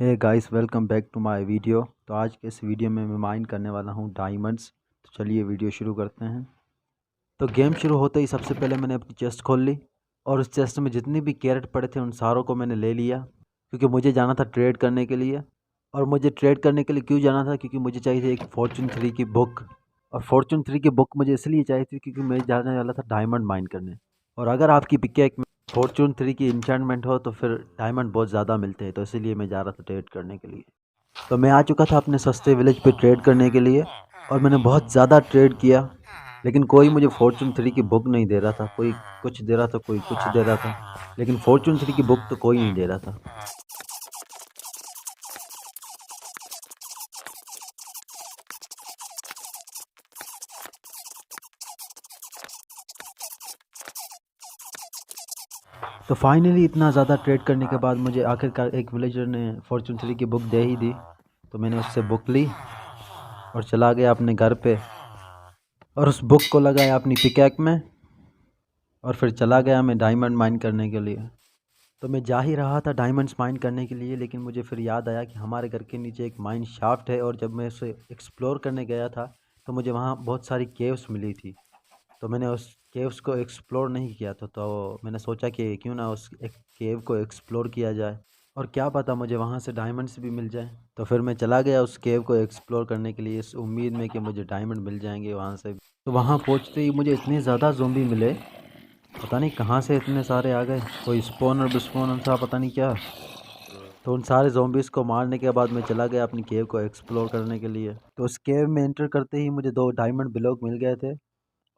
Hey guys, welcome back to my video. तो आज के इस वीडियो में मैं माइन करने वाला हूँ डायमंड्स। तो चलिए वीडियो शुरू करते हैं। तो गेम शुरू होते ही सबसे पहले मैंने अपनी चेस्ट खोल ली और उस चेस्ट में जितने भी कैरेट पड़े थे उन सारों को मैंने ले लिया, क्योंकि मुझे जाना था ट्रेड करने के लिए। और मुझे ट्रेड करने के लिए क्यों जाना था, क्योंकि मुझे चाहिए थी एक फॉर्चून 3 की बुक। और फॉर्चून 3 की बुक मुझे इसलिए चाहिए थी क्योंकि मैं जाने वाला था डायमंड माइन करने। और अगर आपकी पिकेक में फॉर्चून 3 की इंचेंटमेंट हो तो फिर डायमंड बहुत ज़्यादा मिलते हैं, तो इसीलिए मैं जा रहा था ट्रेड करने के लिए। तो मैं आ चुका था अपने सस्ते विलेज पे ट्रेड करने के लिए और मैंने बहुत ज़्यादा ट्रेड किया, लेकिन कोई मुझे फॉर्चून 3 की बुक नहीं दे रहा था। कोई कुछ दे रहा था, कोई कुछ दे रहा था, लेकिन फॉर्चून 3 की बुक तो कोई नहीं दे रहा था। तो फाइनली इतना ज़्यादा ट्रेड करने के बाद मुझे आखिरकार एक विलेजर ने फॉर्चून 3 की बुक दे ही दी। तो मैंने उससे बुक ली और चला गया अपने घर पे और उस बुक को लगाया अपनी पिकैक में और फिर चला गया मैं डायमंड माइन करने के लिए। तो मैं जा ही रहा था डायमंड्स माइन करने के लिए, लेकिन मुझे फिर याद आया कि हमारे घर के नीचे एक माइन शाफ्ट है और जब मैं उसे एक्सप्लोर करने गया था तो मुझे वहाँ बहुत सारी केव्स मिली थी। तो मैंने उस केव्स को एक्सप्लोर नहीं किया था, तो मैंने सोचा कि क्यों ना उस एक केव को एक्सप्लोर किया जाए और क्या पता मुझे वहाँ से डायमंड्स भी मिल जाए। तो फिर मैं चला गया उस केव को एक्सप्लोर करने के लिए इस उम्मीद में कि मुझे डायमंड मिल जाएंगे वहाँ से। तो वहाँ पहुँचते ही मुझे इतने ज़्यादा ज़ोंबी मिले, पता नहीं कहाँ से इतने सारे आ गए, कोई स्पॉनर बिस्पॉनर था पता नहीं क्या। तो उन सारे ज़ॉम्बीज़ को मारने के बाद मैं चला गया अपनी केव को एक्सप्लोर करने के लिए। तो उस केव में एंटर करते ही मुझे 2 डायमंड ब्लॉक मिल गए थे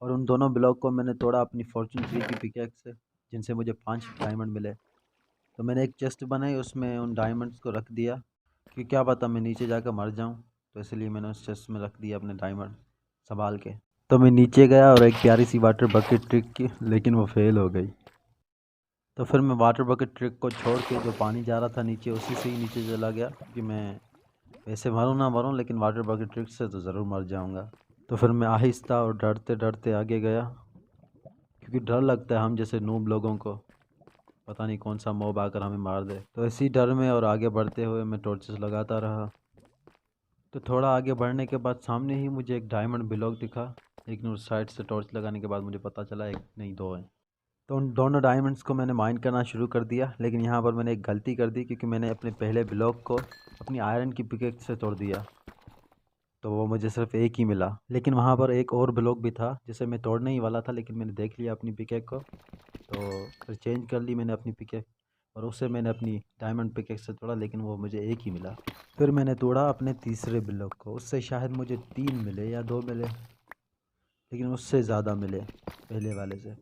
और उन दोनों ब्लॉक को मैंने तोड़ा अपनी फॉर्चून 3 की पिकैक्स से, जिनसे मुझे 5 डायमंड मिले। तो मैंने एक चेस्ट बनाई, उसमें उन डायमंड्स को रख दिया कि क्या पता मैं नीचे जाकर मर जाऊं, तो इसलिए मैंने उस चेस्ट में रख दिया अपने डायमंड संभाल के। तो मैं नीचे गया और एक प्यारी सी वाटर बकेट ट्रिक की, लेकिन वो फेल हो गई। तो फिर मैं वाटर बकेट ट्रिक को छोड़ के जो पानी जा रहा था नीचे, उसी से ही नीचे चला गया, क्योंकि मैं वैसे मरूँ ना मरूँ लेकिन वाटर बकेट ट्रिक से तो ज़रूर मर जाऊँगा। तो फिर मैं आहिस्ता और डरते डरते आगे गया, क्योंकि डर लगता है हम जैसे नूब लोगों को, पता नहीं कौन सा मॉब आकर हमें मार दे। तो इसी डर में और आगे बढ़ते हुए मैं टॉर्चेस लगाता रहा। तो थोड़ा आगे बढ़ने के बाद सामने ही मुझे एक डायमंड ब्लॉक दिखा, लेकिन उस साइड से टॉर्च लगाने के बाद मुझे पता चला एक नहीं 2 हैं। तो उन दोनों डायमंड्स को मैंने माइन करना शुरू कर दिया, लेकिन यहाँ पर मैंने एक गलती कर दी, क्योंकि मैंने अपने पहले ब्लॉक को अपनी आयरन की पिकेक्स से तोड़ दिया। तो वो मुझे सिर्फ एक ही मिला, लेकिन वहाँ पर एक और ब्लॉक भी था जिसे मैं तोड़ने ही वाला था, लेकिन मैंने देख लिया अपनी पिकेक को, तो फिर चेंज कर ली मैंने अपनी पिकेक और उससे मैंने अपनी डायमंड पिकेक से तोड़ा, लेकिन वो मुझे एक ही मिला। फिर मैंने तोड़ा अपने तीसरे ब्लॉक को, उससे शायद मुझे 3 मिले या 2 मिले, लेकिन उससे ज़्यादा मिले पहले वाले से।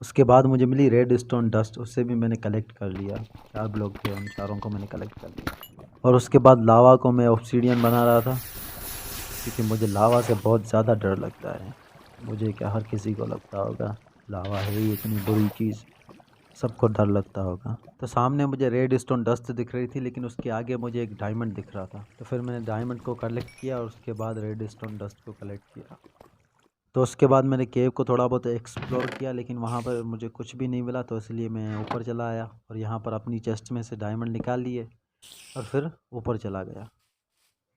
उसके बाद मुझे मिली रेड स्टोन डस्ट, उससे भी मैंने कलेक्ट कर लिया। 4 ब्लॉक थे, उन चारों को मैंने कलेक्ट कर लिया। और उसके बाद लावा को मैं ऑब्सीडियन बना रहा था, क्योंकि मुझे लावा से बहुत ज़्यादा डर लगता है। मुझे क्या, हर किसी को लगता होगा, लावा है ही इतनी बुरी चीज़, सबको डर लगता होगा। तो सामने मुझे रेड स्टोन डस्ट दिख रही थी, लेकिन उसके आगे मुझे एक डायमंड दिख रहा था। तो फिर मैंने डायमंड को कलेक्ट किया और उसके बाद रेड स्टोन डस्ट को कलेक्ट किया। तो उसके बाद मैंने केव को थोड़ा बहुत एक्सप्लोर किया, लेकिन वहाँ पर मुझे कुछ भी नहीं मिला, तो इसलिए मैं ऊपर चला आया और यहाँ पर अपनी चेस्ट में से डायमंड निकाल लिए और फिर ऊपर चला गया।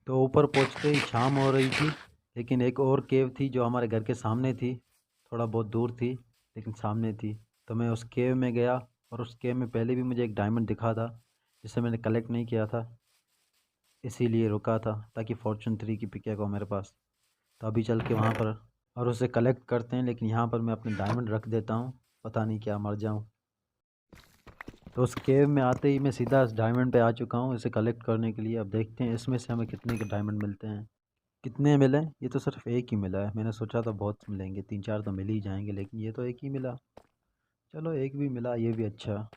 तो ऊपर पहुँचते ही शाम हो रही थी, लेकिन एक और केव थी जो हमारे घर के सामने थी, थोड़ा बहुत दूर थी लेकिन सामने थी। तो मैं उस केव में गया और उस केव में पहले भी मुझे एक डायमंड दिखा था, जिसे मैंने कलेक्ट नहीं किया था, इसीलिए रुका था ताकि फॉर्चून 3 की पिक हो मेरे पास। तो अभी चल के वहाँ पर और उसे कलेक्ट करते हैं, लेकिन यहाँ पर मैं अपने डायमंड रख देता हूँ, पता नहीं क्या मर जाऊँ। तो उस केव में आते ही मैं सीधा इस डायमंड पे आ चुका हूँ इसे कलेक्ट करने के लिए। अब देखते हैं इसमें से हमें कितने के डायमंड मिलते हैं। कितने मिले? ये तो सिर्फ एक ही मिला है, मैंने सोचा था बहुत मिलेंगे, 3-4 तो मिल ही जाएंगे, लेकिन ये तो एक ही मिला। चलो एक भी मिला, ये भी अच्छा।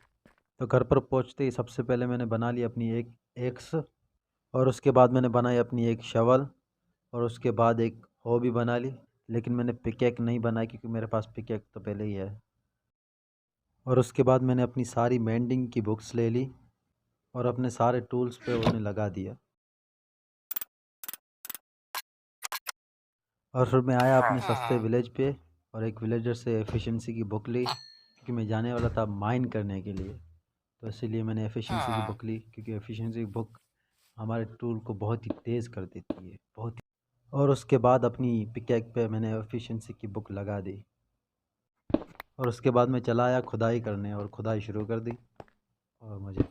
तो घर पर पहुँचते ही सबसे पहले मैंने बना ली अपनी एक एक्स और उसके बाद मैंने बनाई अपनी एक शवल और उसके बाद एक हो भी बना ली, लेकिन मैंने पिकेक नहीं बनाई क्योंकि मेरे पास पिकेक तो पहले ही है। और उसके बाद मैंने अपनी सारी मेंडिंग की बुक्स ले ली और अपने सारे टूल्स पे उन्हें लगा दिया। और फिर मैं आया अपने सस्ते विलेज पे और एक विलेजर से एफिशिएंसी की बुक ली, क्योंकि मैं जाने वाला था माइन करने के लिए। तो इसीलिए मैंने एफिशिएंसी की बुक ली, क्योंकि एफिशिएंसी की बुक हमारे टूल को बहुत ही तेज़ कर देती है, बहुत ही। और उसके बाद अपनी पिकैक पे मैंने एफिशिएंसी की बुक लगा दी और उसके बाद मैं चला आया खुदाई करने और खुदाई शुरू कर दी। और मुझे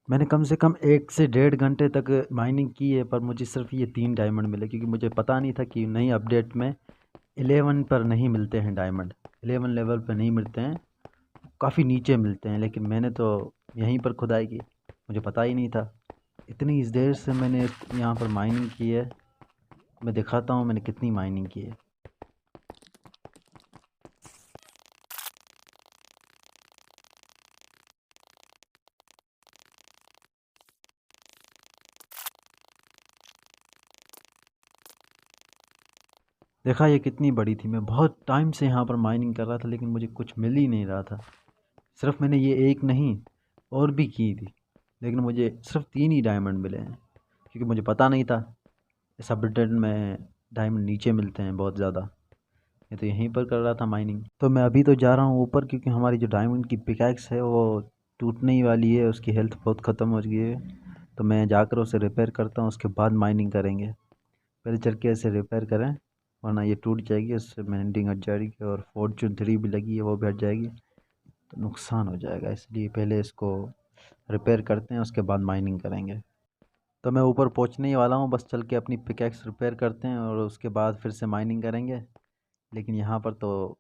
मैंने कम से कम 1 से 1.5 घंटे तक माइनिंग की है, पर मुझे सिर्फ ये 3 डायमंड मिले, क्योंकि मुझे पता नहीं था कि नई अपडेट में 11 पर नहीं मिलते हैं डायमंड, 11 लेवल पर नहीं मिलते हैं, काफ़ी नीचे मिलते हैं। लेकिन मैंने तो यहीं पर खुदाई की, मुझे पता ही नहीं था। इतनी इस देर से मैंने यहाँ पर माइनिंग की है। मैं दिखाता हूँ मैंने कितनी माइनिंग की है। देखा ये कितनी बड़ी थी। मैं बहुत टाइम से यहाँ पर माइनिंग कर रहा था, लेकिन मुझे कुछ मिल ही नहीं रहा था। सिर्फ मैंने ये एक नहीं और भी की थी, लेकिन मुझे सिर्फ 3 ही डायमंड मिले हैं, क्योंकि मुझे पता नहीं था इस अपडेट में डायमंड नीचे मिलते हैं बहुत ज़्यादा। मैं तो यहीं पर कर रहा था माइनिंग। तो मैं अभी तो जा रहा हूँ ऊपर, क्योंकि हमारी जो डायमंड की पिकैक्स है वो टूटने ही वाली है, उसकी हेल्थ बहुत ख़त्म हो गई है। तो मैं जाकर उसे रिपेयर करता हूँ, उसके बाद माइनिंग करेंगे। पहले चल के ऐसे रिपेयर करें, वरना ये टूट जाएगी, उससे मेंडिंग हट जाएगी और फॉर्चून 3 भी लगी है वो भी हट जाएगी, तो नुकसान हो जाएगा। इसलिए पहले इसको रिपेयर करते हैं, उसके बाद माइनिंग करेंगे। तो मैं ऊपर पहुंचने ही वाला हूं, बस चल के अपनी पिकैक्स रिपेयर करते हैं और उसके बाद फिर से माइनिंग करेंगे। लेकिन यहाँ पर तो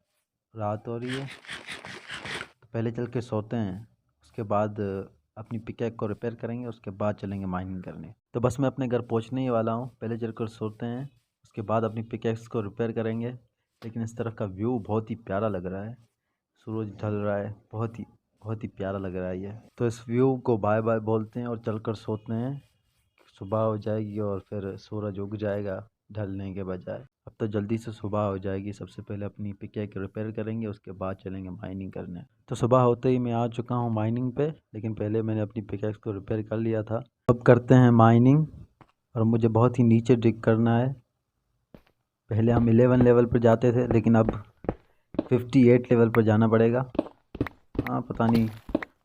रात हो रही है, तो पहले चल के सोते हैं, उसके बाद अपनी पिकैक को रिपेयर करेंगे, उसके बाद चलेंगे माइनिंग करने। तो बस मैं अपने घर पहुँचने ही वाला हूँ, पहले चलकर सोते हैं, उसके बाद अपनी पिकैक्स को रिपेयर करेंगे। लेकिन इस तरफ का व्यू बहुत ही प्यारा लग रहा है, सूरज ढल रहा है, बहुत ही प्यारा लग रहा है ये। तो इस व्यू को बाय बाय बोलते हैं और चलकर सोते हैं। सुबह हो जाएगी और फिर सूरज उग जाएगा ढलने के बजाय। अब तो जल्दी से सुबह हो जाएगी। सबसे पहले अपनी पिकैक रिपेयर करेंगे, उसके बाद चलेंगे माइनिंग करने। तो सुबह होते ही मैं आ चुका हूँ माइनिंग पे, लेकिन पहले मैंने अपनी पिकैक्स को रिपेयर कर लिया था। अब करते हैं माइनिंग, और मुझे बहुत ही नीचे डिग करना है। पहले हम 11 लेवल पर जाते थे, लेकिन अब 58 लेवल पर जाना पड़ेगा। हाँ पता नहीं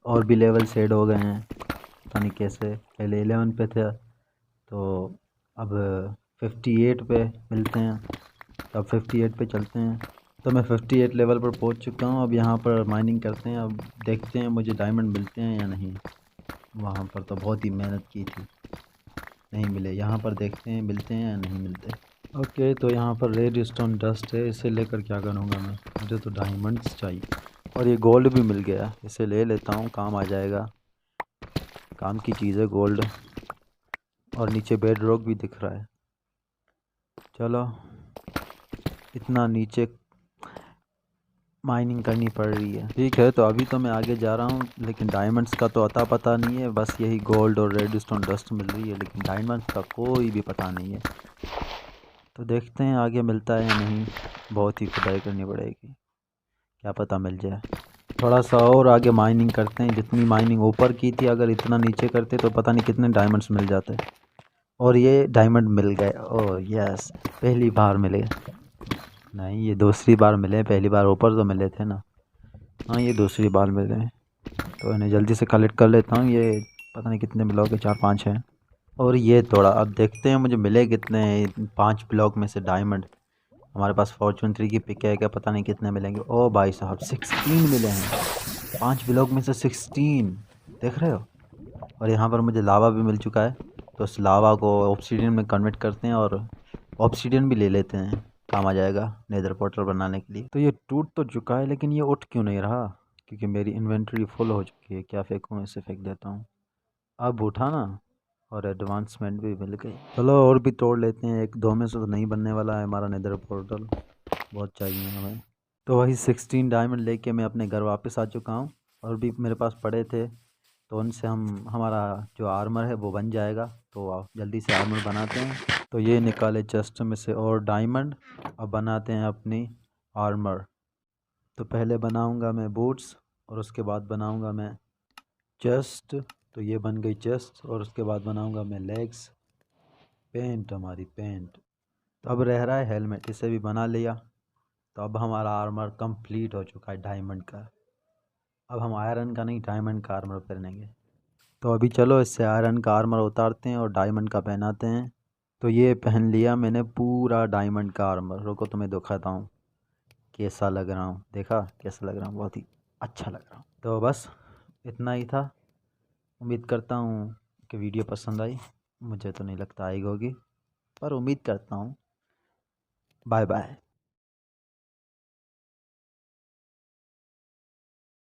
और भी लेवल सेड हो गए हैं, पता नहीं कैसे। पहले 11 पे थे, तो अब 58 पे मिलते हैं, तो अब 58 पे चलते हैं। तो मैं 58 लेवल पर पहुंच चुका हूं। अब यहाँ पर माइनिंग करते हैं, अब देखते हैं मुझे डायमंड मिलते हैं या नहीं। वहाँ पर तो बहुत ही मेहनत की थी, नहीं मिले। यहाँ पर देखते हैं मिलते हैं या नहीं मिलते। ओके, तो यहाँ पर रेड स्टोन डस्ट है, इसे लेकर क्या करूँगा मैं, मुझे तो डायमंड्स चाहिए। और ये गोल्ड भी मिल गया, इसे ले लेता हूँ, काम आ जाएगा, काम की चीज़ है गोल्ड। और नीचे बेड रॉक भी दिख रहा है। चलो, इतना नीचे माइनिंग करनी पड़ रही है, ठीक है। तो अभी तो मैं आगे जा रहा हूँ, लेकिन डायमंड्स का तो अता पता नहीं है। बस यही गोल्ड और रेड स्टोन डस्ट मिल रही है, लेकिन डायमंड्स का कोई भी पता नहीं है। तो देखते हैं आगे मिलता है या नहीं, बहुत ही खुदाई करनी पड़ेगी, क्या पता मिल जाए। थोड़ा सा और आगे माइनिंग करते हैं। जितनी माइनिंग ऊपर की थी, अगर इतना नीचे करते तो पता नहीं कितने डायमंड्स मिल जाते। और ये डायमंड मिल गए, ओह यस, पहली बार मिले। नहीं, ये दूसरी बार मिले, पहली बार ऊपर तो मिले थे ना। हाँ, ये दूसरी बार मिले, तो इन्हें जल्दी से कलेक्ट कर लेता हूँ। ये पता नहीं कितने ब्लॉक है, 4-5 हैं। और ये थोड़ा अब देखते हैं मुझे मिले कितने 5 ब्लॉक में से डायमंड। हमारे पास फॉर्चून 3 की पिक है, क्या पता नहीं कितने मिलेंगे। ओ भाई साहब, 16 मिले हैं, 5 ब्लॉक में से 16, देख रहे हो। और यहाँ पर मुझे लावा भी मिल चुका है, तो उस लावा को ऑब्सीडियन में कन्वर्ट करते हैं और ऑब्सीडियन भी ले लेते हैं, काम आ जाएगा नेदर पोर्टल बनाने के लिए। तो ये टूट तो चुका है, लेकिन ये उठ क्यों नहीं रहा, क्योंकि मेरी इन्वेंटरी फुल हो चुकी है। क्या फेंकूँ, इसे फेंक देता हूँ। अब उठा ना, और एडवांसमेंट भी मिल गई। चलो और भी तोड़ लेते हैं, 1-2 में से तो नहीं बनने वाला है हमारा नेदर पोर्टल, बहुत चाहिए हमें। तो वही 16 डायमंड लेके मैं अपने घर वापस आ चुका हूँ, और भी मेरे पास पड़े थे, तो उनसे हमारा जो आर्मर है वो बन जाएगा। तो आप जल्दी से आर्मर बनाते हैं। तो ये निकाले चेस्ट में से और डायमंड, अब बनाते हैं अपनी आर्मर। तो पहले बनाऊंगा मैं बूट्स, और उसके बाद बनाऊंगा मैं चेस्ट। तो ये बन गई चेस्ट, और उसके बाद बनाऊंगा मैं लेग्स। पेंट, हमारी पेंट, तो अब रह रहा है हेलमेट, इसे भी बना लिया। तो अब हमारा आर्मर कंप्लीट हो चुका है डायमंड का। अब हम आयरन का नहीं, डायमंड का आर्मर पहनेंगे। तो अभी चलो इससे आयरन का आर्मर उतारते हैं और डायमंड का पहनाते हैं। तो ये पहन लिया मैंने पूरा डायमंड का आर्मर। रुको तुम्हें दिखाता हूँ कैसा लग रहा हूँ। देखा कैसा लग रहा हूँ? बहुत ही अच्छा लग रहा हूँ। तो बस इतना ही था। उम्मीद करता हूँ कि वीडियो पसंद आई। मुझे तो नहीं लगता आई होगी, पर उम्मीद करता हूँ। Bye bye.